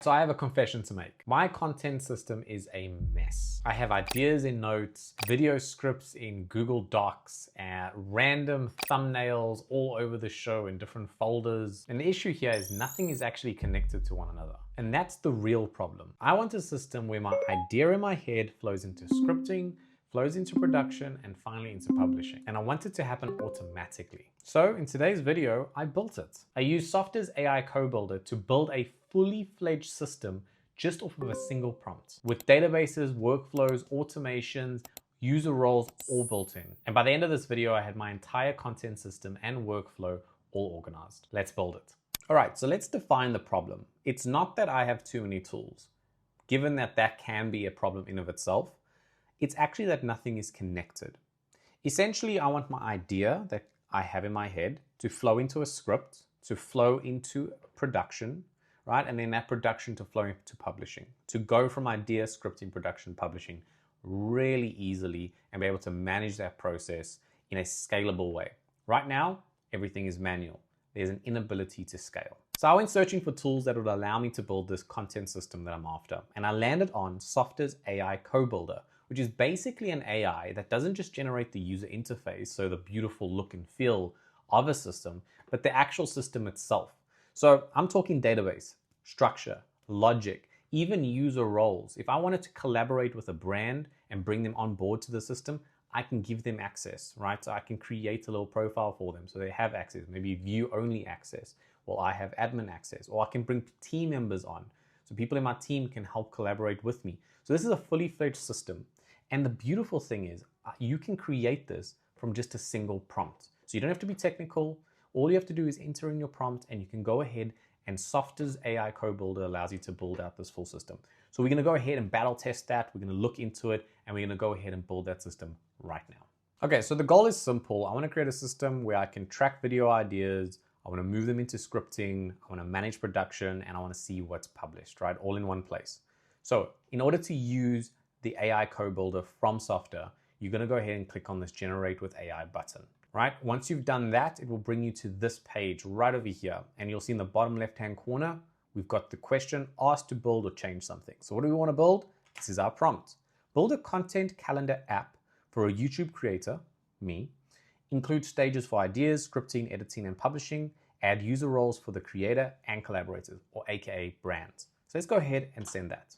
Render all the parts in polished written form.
So I have a confession to make. My content system is a mess. I have ideas in Notes, video scripts in Google Docs, random thumbnails all over the show in different folders. And the issue here is nothing is actually connected to one another. And that's the real problem. I want a system where my idea in my head flows into scripting, flows into production, and finally into publishing. And I want it to happen automatically. So in today's video, I built it. I used Softer's AI CoBuilder to build a fully fledged system just off of a single prompt, with databases, workflows, automations, user roles all built in. And by the end of this video, I had my entire content system and workflow all organized. Let's build it. All right, so let's define the problem. It's not that I have too many tools. Given that that can be a problem in of itself, it's actually that nothing is connected. Essentially, I want my idea that I have in my head to flow into a script, to flow into production, right? And then that production to flow into publishing, to go from idea, scripting, production, publishing really easily and be able to manage that process in a scalable way. Right now, everything is manual. There's an inability to scale. So I went searching for tools that would allow me to build this content system that I'm after. And I landed on Softer's AI CoBuilder, which is basically an AI that doesn't just generate the user interface, so the beautiful look and feel of a system, but the actual system itself. So I'm talking database, structure, logic, even user roles. If I wanted to collaborate with a brand and bring them on board to the system, I can give them access, right? So I can create a little profile for them so they have access, maybe view only access, or I have admin access, or I can bring team members on. So people in my team can help collaborate with me. So this is a fully fledged system. And the beautiful thing is you can create this from just a single prompt. So you don't have to be technical. All you have to do is enter in your prompt and you can go ahead, and Softer's AI CoBuilder allows you to build out this full system. So we're gonna go ahead and battle test that. We're gonna look into it and we're gonna go ahead and build that system right now. Okay, so the goal is simple. I wanna create a system where I can track video ideas. I wanna move them into scripting. I wanna manage production, and I wanna see what's published, right? All in one place. So in order to use the AI CoBuilder from Softer, you're gonna go ahead and click on this Generate with AI button, right? Once you've done that, it will bring you to this page right over here. And you'll see in the bottom left-hand corner, we've got the question, ask to build or change something. So what do we wanna build? This is our prompt. Build a content calendar app for a YouTube creator, me. Include stages for ideas, scripting, editing, and publishing. Add user roles for the creator and collaborators, or AKA brands. So let's go ahead and send that.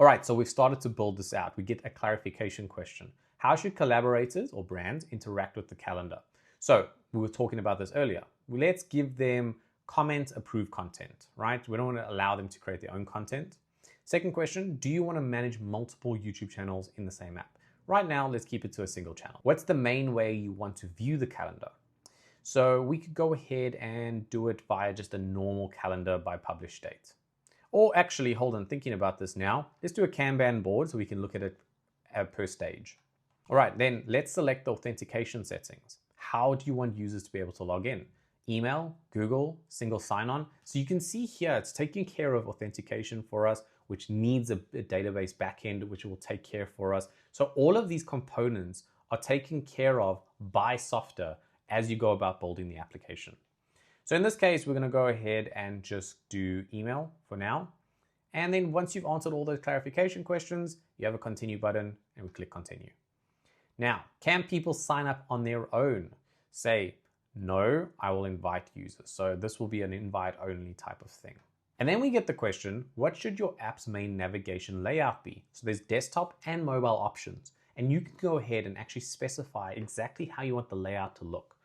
All right, so we've started to build this out. We get a clarification question. How should collaborators or brands interact with the calendar? So we were talking about this earlier. Let's give them comment, approve content, right? We don't want to allow them to create their own content. Second question, do you want to manage multiple YouTube channels in the same app? Right now, let's keep it to a single channel. What's the main way you want to view the calendar? So we could go ahead and do it via just a normal calendar by publish date. Or actually, hold on, thinking about this now, let's do a Kanban board so we can look at it per stage. All right, then let's select the authentication settings. How do you want users to be able to log in? Email, Google, single sign-on. So you can see here, it's taking care of authentication for us, which needs a database backend, which will take care for us. So all of these components are taken care of by Softer as you go about building the application. So in this case, we're gonna go ahead and just do email for now. And then once you've answered all those clarification questions, you have a continue button and we click continue. Now, can people sign up on their own? Say, no, I will invite users. So this will be an invite only type of thing. And then we get the question, what should your app's main navigation layout be? So there's desktop and mobile options. And you can go ahead and actually specify exactly how you want the layout to look.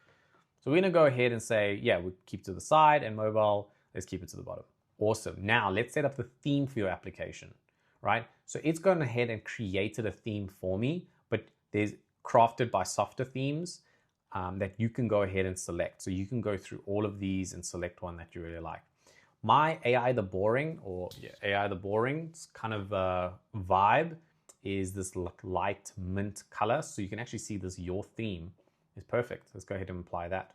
So we're gonna go ahead and say, yeah, we'll keep to the side, and mobile, let's keep it to the bottom. Awesome. Now let's set up the theme for your application, right? So it's gone ahead and created a theme for me, but there's crafted by Softer themes that you can go ahead and select. So you can go through all of these and select one that you really like. My AI the Boring, or AI the Boring kind of vibe is this light mint color. So you can actually see this, your theme is perfect. Let's go ahead and apply that.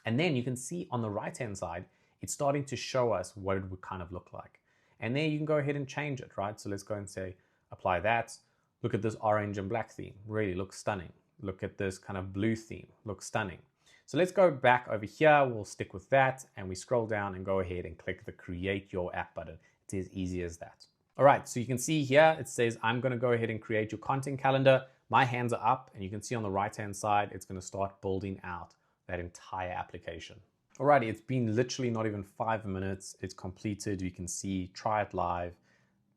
And then you can see on the right-hand side, it's starting to show us what it would kind of look like. And then you can go ahead and change it, right? So let's go and say, apply that. Look at this orange and black theme, really looks stunning. Look at this kind of blue theme, looks stunning. So let's go back over here, we'll stick with that, and we scroll down and go ahead and click the Create Your App button. It It's as easy as that. All right, so you can see here, it says, I'm gonna go ahead and create your content calendar. My hands are up, and you can see on the right-hand side, it's gonna start building out that entire application. Alrighty, it's been literally not even 5 minutes. It's completed. You can see, try it live.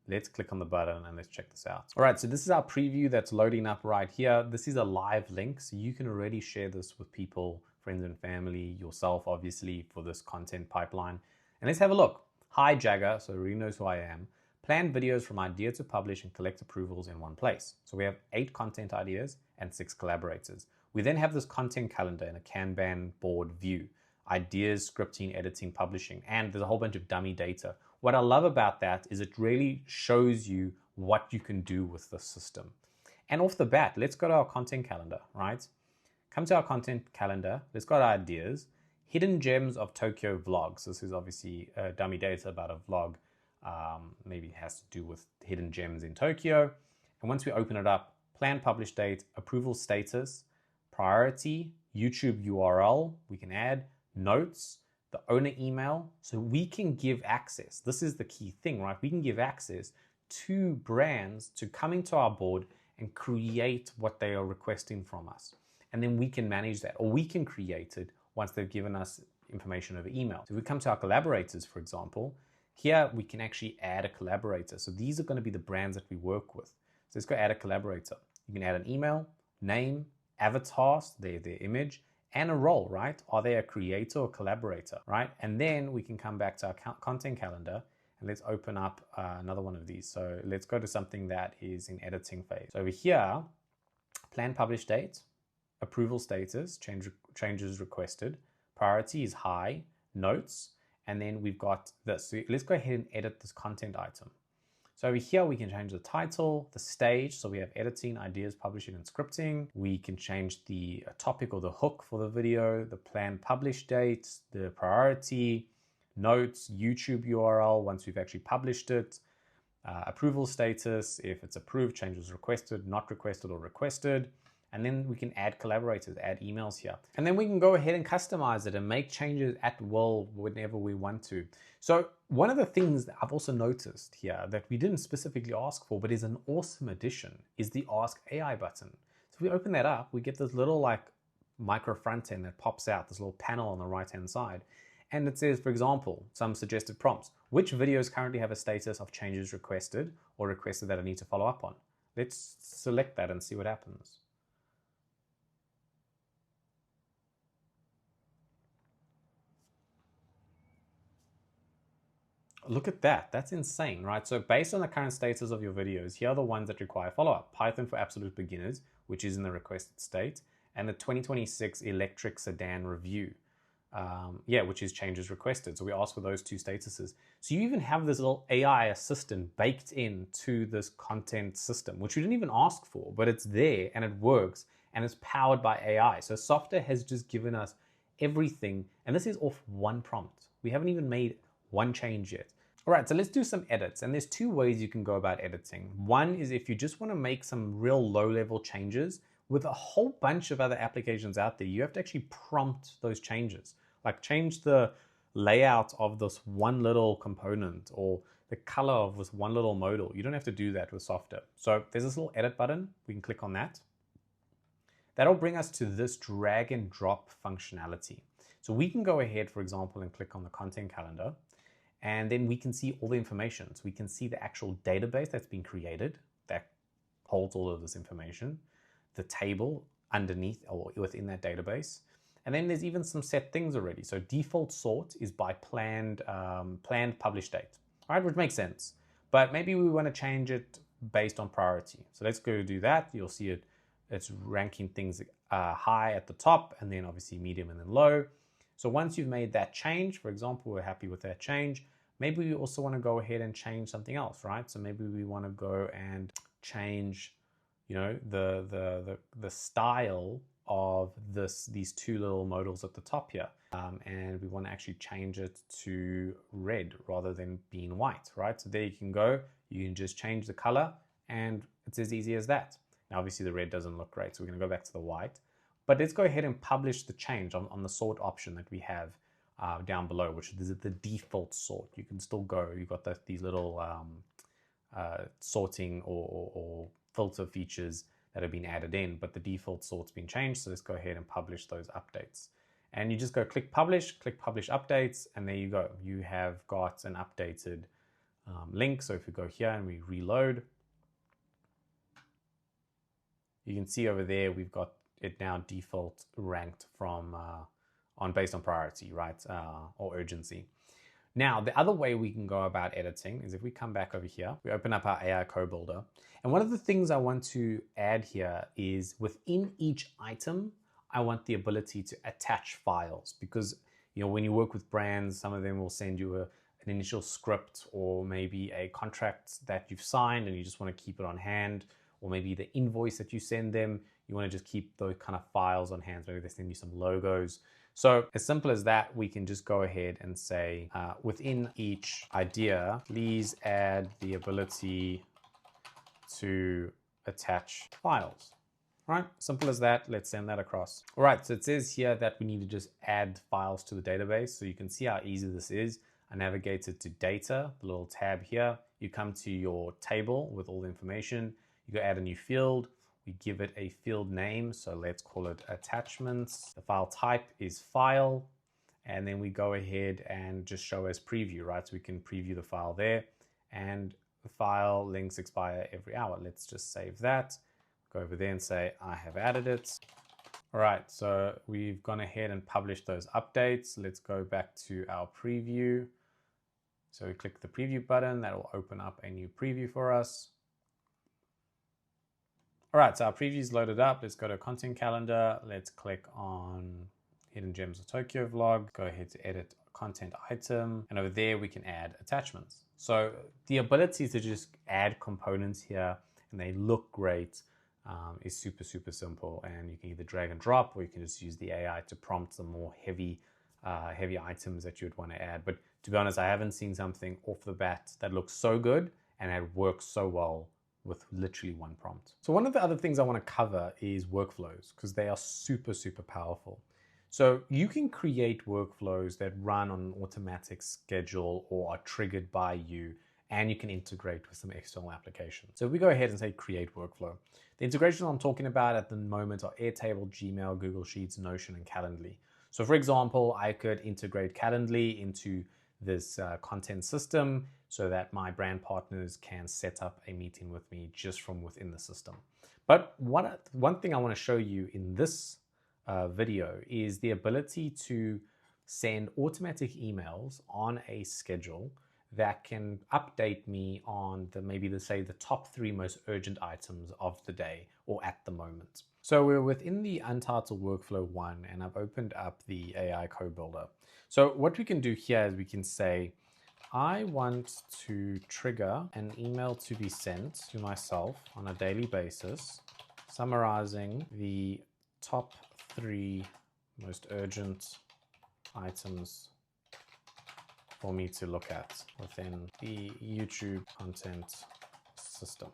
Let's click on the button and let's check this out. All right, so this is our preview that's loading up right here. This is a live link, so you can already share this with people, friends and family, yourself, obviously, for this content pipeline. And let's have a look. Hi, Jagger, so Ree knows who I am. Plan videos from idea to publish and collect approvals in one place. So we have 8 content ideas and 6 collaborators. We then have this content calendar in a Kanban board view. Ideas, scripting, editing, publishing, and there's a whole bunch of dummy data. What I love about that is it really shows you what you can do with the system. And off the bat, let's go to our content calendar, right? Come to our content calendar, let's go to ideas, hidden gems of Tokyo vlogs. This is obviously dummy data about a vlog. Maybe it has to do with hidden gems in Tokyo. And once we open it up, plan publish date, approval status, priority, YouTube URL, we can add, notes, the owner email, so we can give access. This is the key thing, right? We can give access to brands to come into our board and create what they are requesting from us. And then we can manage that, or we can create it once they've given us information over email. So if we come to our collaborators, for example, here we can actually add a collaborator. So these are going to be the brands that we work with. So let's go add a collaborator. You can add an email, name, avatars, their image, and a role, right? Are they a creator or collaborator, right? And then we can come back to our content calendar and let's open up another one of these. So let's go to something that is in editing phase. So over here, plan publish date, approval status, changes requested, priority is high, notes, and then we've got this. So let's go ahead and edit this content item. So over here, we can change the title, the stage. So we have editing, ideas, publishing, and scripting. We can change the topic or the hook for the video, the planned publish date, the priority, notes, YouTube URL once we've actually published it, approval status, if it's approved, changes requested, not requested, or requested. And then we can add collaborators, add emails here. And then we can go ahead and customize it and make changes at will whenever we want to. So one of the things that I've also noticed here that we didn't specifically ask for, but is an awesome addition, is the Ask AI button. So if we open that up, we get this little like micro front end that pops out, this little panel on the right-hand side. And it says, for example, some suggested prompts. Which videos currently have a status of changes requested or requested that I need to follow up on? Let's select that and see what happens. Look at that, that's insane, right? So based on the current status of your videos, here are the ones that require follow-up. Python for absolute beginners, which is in the requested state, and the 2026 electric sedan review, which is changes requested. So we ask for those 2 statuses. So you even have this little AI assistant baked into this content system, which we didn't even ask for, but it's there and it works and it's powered by AI. So Softr has just given us everything, and this is off one prompt. We haven't even made one change yet. All right, so let's do some edits. And there's 2 ways you can go about editing. One is if you just want to make some real low-level changes with a whole bunch of other applications out there, you have to actually prompt those changes. Like change the layout of this one little component or the color of this one little modal. You don't have to do that with Softr. So there's this little edit button. We can click on that. That'll bring us to this drag and drop functionality. So we can go ahead, for example, and click on the content calendar. And then we can see all the information. So we can see the actual database that's been created that holds all of this information, the table underneath or within that database. And then there's even some set things already. So default sort is by planned publish date, all right, which makes sense. But maybe we want to change it based on priority. So let's go do that. You'll see it's ranking things high at the top and then obviously medium and then low. So once you've made that change, for example, we're happy with that change, maybe we also want to go ahead and change something else, right? So maybe we want to go and change, you know, the style of these 2 little modals at the top here. And we want to actually change it to red rather than being white, right? So there you can go, you can just change the color and it's as easy as that. Now, obviously the red doesn't look great, so we're going to go back to the white. But let's go ahead and publish the change on the sort option that we have down below, which is the default sort. You can still go, you've got these little sorting or filter features that have been added in, but the default sort's been changed. So let's go ahead and publish those updates. And you just go click publish updates, and there you go. You have got an updated link. So if we go here and we reload, you can see over there, we've got it now default ranked from based on priority, right? Or urgency. Now, the other way we can go about editing is if we come back over here, we open up our AI Co-Builder. And one of the things I want to add here is within each item, I want the ability to attach files, because when you work with brands, some of them will send you an initial script or maybe a contract that you've signed and you just want to keep it on hand, or maybe the invoice that you send them, you want to just keep those kind of files on hand. Maybe they send you some logos. So as simple as that, we can just go ahead and say within each idea, please add the ability to attach files. All right, simple as that. Let's send that across. All right, so it says here that we need to just add files to the database. So you can see how easy this is. I navigated to data, the little tab here. You come to your table with all the information. You go add a new field. We give it a field name. So let's call it attachments. The file type is file. And then we go ahead and just show as preview, right? So we can preview the file there, and the file links expire every hour. Let's just save that. Go over there and say, I have added it. All right, so we've gone ahead and published those updates. Let's go back to our preview. So we click the preview button, that will open up a new preview for us. All right, so our preview is loaded up. Let's go to content calendar. Let's click on Hidden Gems of Tokyo vlog. Go ahead to edit content item. And over there, we can add attachments. So the ability to just add components here and they look great is super, super simple. And you can either drag and drop, or you can just use the AI to prompt some more heavy items that you would want to add. But to be honest, I haven't seen something off the bat that looks so good and it works so well with literally one prompt. So one of the other things I want to cover is workflows, because they are super, super powerful. So you can create workflows that run on an automatic schedule or are triggered by you, and you can integrate with some external applications. So if we go ahead and say create workflow, the integrations I'm talking about at the moment are Airtable, Gmail, Google Sheets, Notion, and Calendly. So for example, I could integrate Calendly into this content system so that my brand partners can set up a meeting with me just from within the system. But one thing I want to show you in this video is the ability to send automatic emails on a schedule that can update me on say the top 3 most urgent items of the day or at the moment. So we're within the Untitled Workflow 1, and I've opened up the AI Co-Builder. So what we can do here is we can say, I want to trigger an email to be sent to myself on a daily basis, summarizing the top 3 most urgent items for me to look at within the YouTube content system.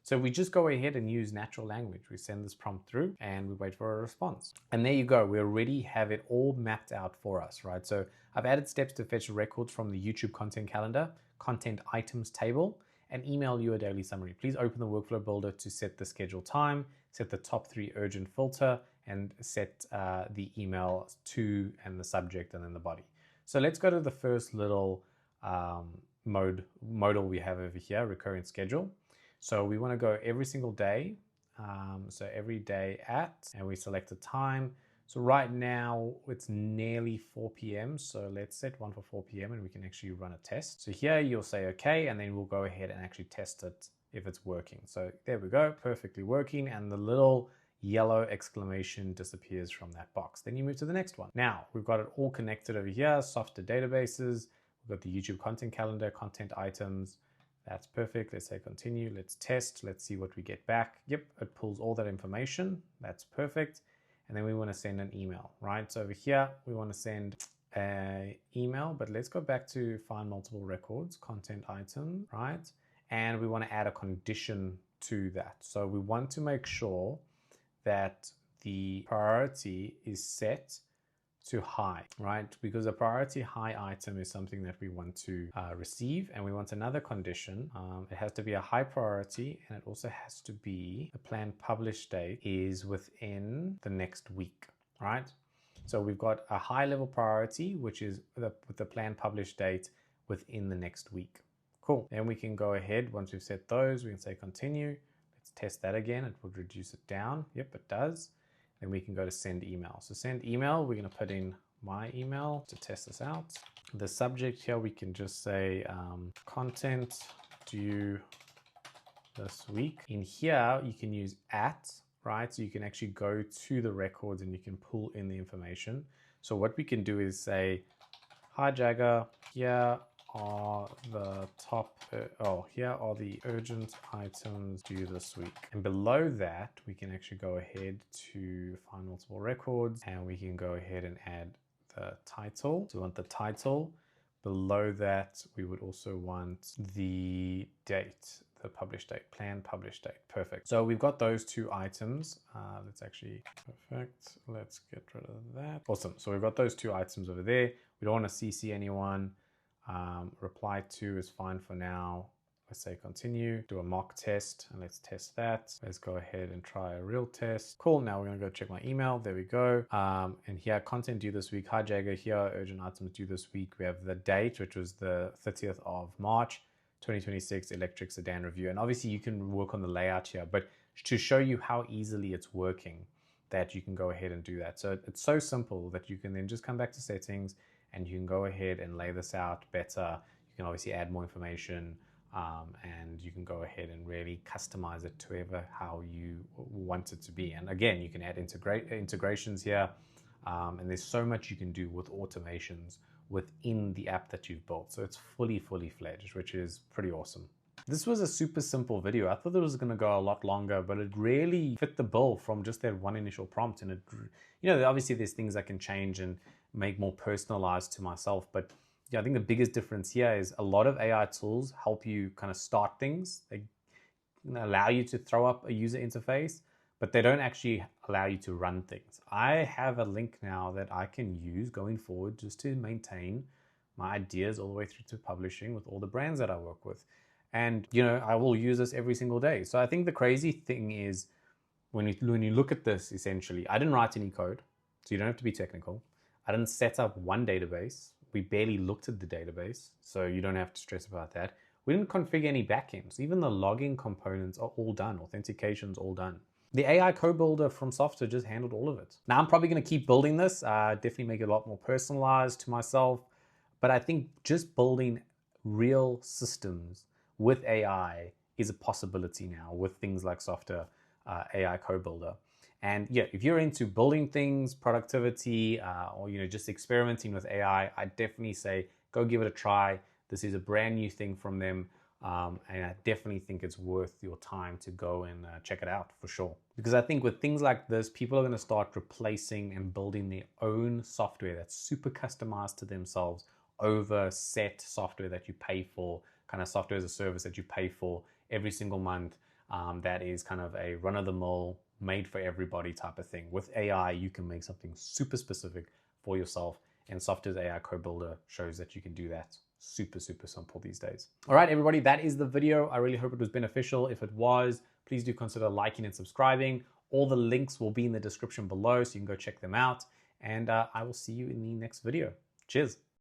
So we just go ahead and use natural language. We send this prompt through and we wait for a response. And there you go. We already have it all mapped out for us, right? So I've added steps to fetch records from the YouTube content calendar, content items table, and email you a daily summary. Please open the workflow builder to set the schedule time, set the top 3 urgent filter, and set the email to and the subject and then the body. So let's go to the first little modal we have over here, recurring schedule. So we want to go every single day. So every day and we select a time. So right now it's nearly 4 p.m. So let's set one for 4 p.m. and we can actually run a test. So here you'll say okay, and then we'll go ahead and actually test it if it's working. So there we go, perfectly working. And the little yellow exclamation disappears from that box. Then you move to the next one. Now we've got it all connected over here, Softer databases. We've got the YouTube content calendar, content items. That's perfect. Let's say continue. Let's test. Let's see what we get back. Yep, it pulls all that information. That's perfect. And then we want to send an email, right? So over here, we want to send an email, but let's go back to find multiple records, content item, right? And we want to add a condition to that. So we want to make sure that the priority is set to high, right? Because a priority high item is something that we want to receive, and we want another condition. It has to be a high priority, and it also has to be the planned publish date is within the next week, right? So we've got a high level priority, which is with the planned publish date within the next week. Cool. Then we can go ahead. Once we've set those, we can say continue. Let's test that again. It will reduce it down. Yep, it does. Then we can go to send email. So send email, we're going to put in my email to test this out. The subject here, we can just say content due this week. In here, you can use @ right? So you can actually go to the records and you can pull in the information. So what we can do is say, hi Jagger, here are the here are the urgent items due this week. And below that, we can actually go ahead to find multiple records, and we can go ahead and add the title. So we want the title. Below that, we would also want the date, the publish date, planned publish date. Perfect. So we've got those two items. Let's actually, perfect. Let's get rid of that. Awesome. So we've got those two items over there. We don't want to CC anyone. Reply to is fine for now. Let's say continue, do a mock test, and let's test that. Let's go ahead and try a real test. Cool, now we're gonna go check my email. There we go. And here, content due this week. Hi Jagger, here are urgent items due this week. We have the date, which was the 30th of March, 2026 electric sedan review. And obviously you can work on the layout here, but to show you how easily it's working, that you can go ahead and do that. So it's so simple that you can then just come back to settings and you can go ahead and lay this out better. You can obviously add more information, and you can go ahead and really customize it to how you want it to be. And again, you can add integrations here, and there's so much you can do with automations within the app that you've built. So it's fully fledged, which is pretty awesome. This was a super simple video. I thought it was going to go a lot longer, but it really fit the bill from just that one initial prompt. And it, obviously there's things I can change and make more personalized to myself. But yeah, I think the biggest difference here is a lot of AI tools help you kind of start things. They allow you to throw up a user interface, but they don't actually allow you to run things. I have a link now that I can use going forward just to maintain my ideas all the way through to publishing with all the brands that I work with. And, I will use this every single day. So I think the crazy thing is when you look at this, essentially, I didn't write any code, so you don't have to be technical. I didn't set up one database. We barely looked at the database, so you don't have to stress about that. We didn't configure any backends. Even the logging components are all done. Authentication's all done. The AI code builder from Softr just handled all of it. Now I'm probably going to keep building this, definitely make it a lot more personalized to myself. But I think just building real systems with AI is a possibility now with things like Softr AI code builder. And yeah, if you're into building things, productivity, or just experimenting with AI, I definitely say go give it a try. This is a brand new thing from them, and I definitely think it's worth your time to go and check it out for sure. Because I think with things like this, people are going to start replacing and building their own software that's super customized to themselves over set software that you pay for, kind of software as a service that you pay for every single month. That is kind of a run-of-the-mill, made for everybody type of thing. With AI, you can make something super specific for yourself, and Softr's AI code builder shows that you can do that super simple these days. All right, everybody, that is the video. I really hope it was beneficial. If it was, please do consider liking and subscribing. All the links will be in the description below, so you can go check them out. And I will see you in the next video. Cheers.